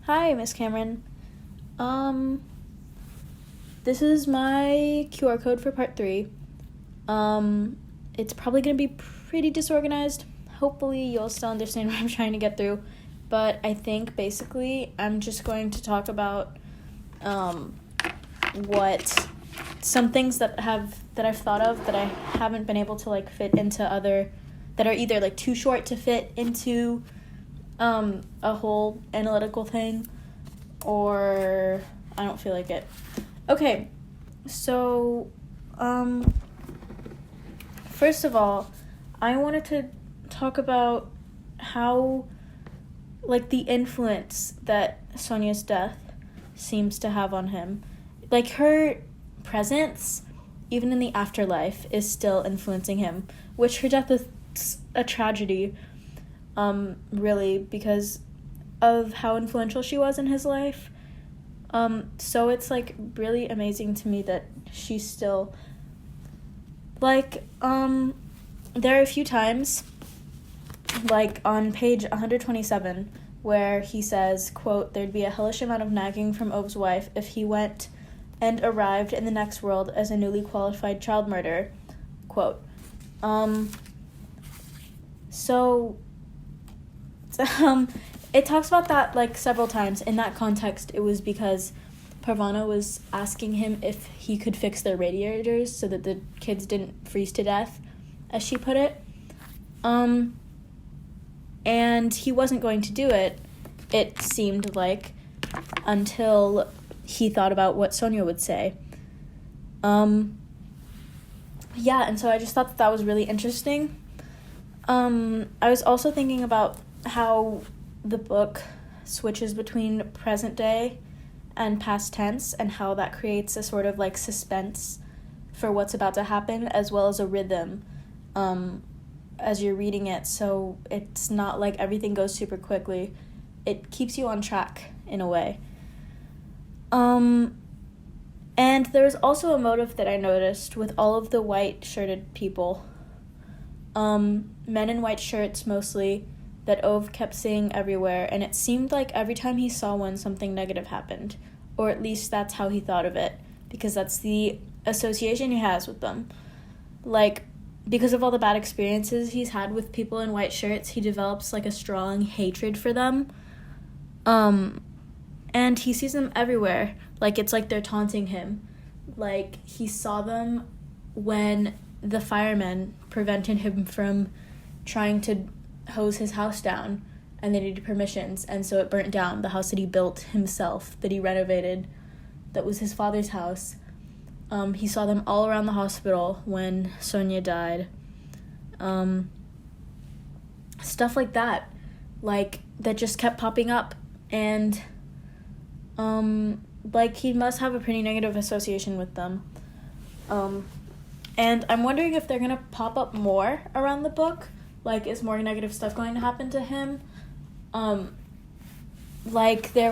Hi, Miss Cameron. This is my QR code for part 3. It's probably going to be pretty disorganized. Hopefully you'll still understand what I'm trying to get through. But I think basically I'm just going to talk about what some things that I've thought of that I haven't been able to fit into other, that are either too short to fit into a whole analytical thing, or I don't feel like it. Okay, so first of all, I wanted to talk about how the influence that Sonia's death seems to have on him. Her presence, even in the afterlife, is still influencing him, which her death is a tragedy, really, because of how influential she was in his life. So it's really amazing to me that she's still there are a few times on page 127 where he says, quote, "There'd be a hellish amount of nagging from Ove's wife if he went and arrived in the next world as a newly qualified child murderer," quote. It talks about that several times. In that context, it was because Parvana was asking him if he could fix their radiators so that the kids didn't freeze to death, as she put it. And he wasn't going to do it, it seemed like, until he thought about what Sonia would say. And so I just thought that was really interesting. I was also thinking about how the book switches between present day and past tense, and how that creates a sort of suspense for what's about to happen, as well as a rhythm as you're reading it, so it's not everything goes super quickly. It keeps you on track in a way. And there's also a motive that I noticed with all of the white-shirted people. Men in white shirts, mostly, that Ove kept seeing everywhere, and it seemed like every time he saw one, something negative happened. Or at least that's how he thought of it, because that's the association he has with them. Because of all the bad experiences he's had with people in white shirts, he develops a strong hatred for them. And he sees them everywhere. It's they're taunting him. He saw them when the firemen prevented him from trying to hose his house down, and they needed permissions, and so it burnt down, the house that he built himself, that he renovated, that was his father's house. He saw them all around the hospital when Sonia died. Stuff like that. That just kept popping up. And, he must have a pretty negative association with them. And I'm wondering if they're gonna pop up more around the book. Is more negative stuff going to happen to him? There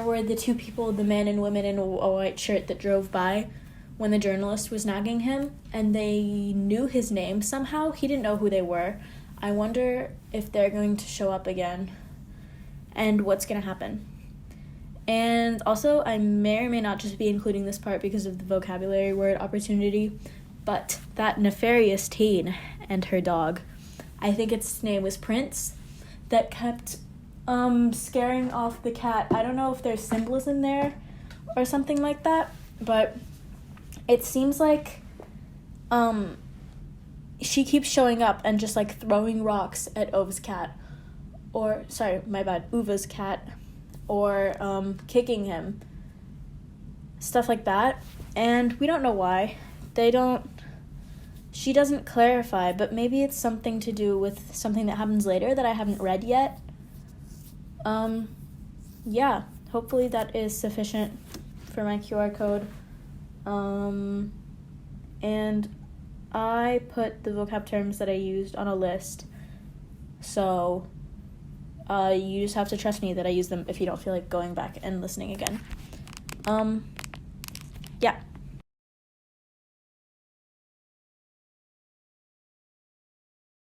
were the two people, the man and women in a white shirt, that drove by when the journalist was nagging him, and they knew his name somehow. He didn't know who they were. I wonder if they're going to show up again, and what's going to happen. And also, I may or may not just be including this part because of the vocabulary word opportunity, but that nefarious teen and her dog, I think its name was Prince, that kept scaring off the cat. I don't know if there's symbolism there or something like that, but it seems she keeps showing up and just throwing rocks at Ove's cat, or Uva's cat, or kicking him, stuff like that. And we don't know why. She doesn't clarify, but maybe it's something to do with something that happens later that I haven't read yet. Hopefully that is sufficient for my QR code. And I put the vocab terms that I used on a list, so you just have to trust me that I use them if you don't feel like going back and listening again.